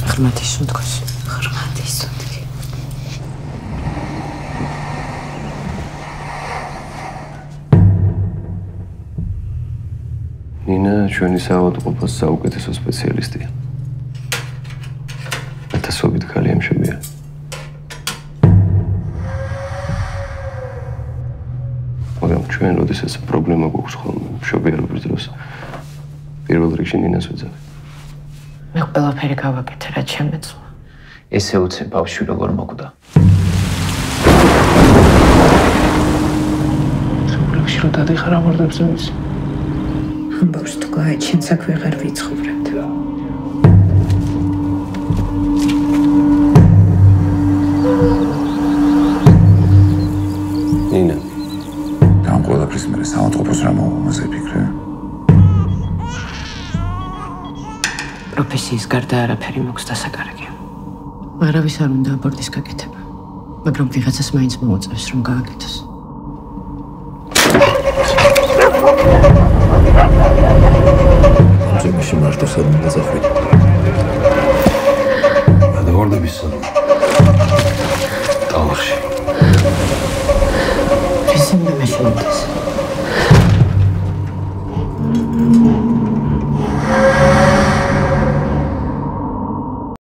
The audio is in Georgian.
ღრმათის სუნთქოს. ღრმათის სუნთქი. ნინა ჩვენი საავადმყოფოს საუკეთესო სპეციალისტია. ათასობით ქალი ემშობია. მაგრამ ჩვენ როდესაც პრობლემა გვაქვს ხოლმე მშობიარობის დროს პირველ რიგში ნინას ვეძახი. მე ყველაფერი გავაკეთე, რაც შემეძლო. ესე უცებ ბავშვი როგორ მოკვდა. სულ რო დადიხარ ამორდებს ვიცი. ამბავს თუ გააჩენ საქმე აღარ ვიცხოვრებთ. ნინა ამ ყველაფრის მერე საავადმყოფოს რა მომაზე ფიქრე? პროფესიის გარდა არაფერი მოქვს დასაკარგე. არავის არ უნდა აბორტის გაკეთება, მაგრამ ვიღაცას მაინც მოუწევს რომ გააკეთოს. ძემაში მარტო სადმე დაზახვით. გადავარდების სადმე. ტალახში. ისინი მაშინ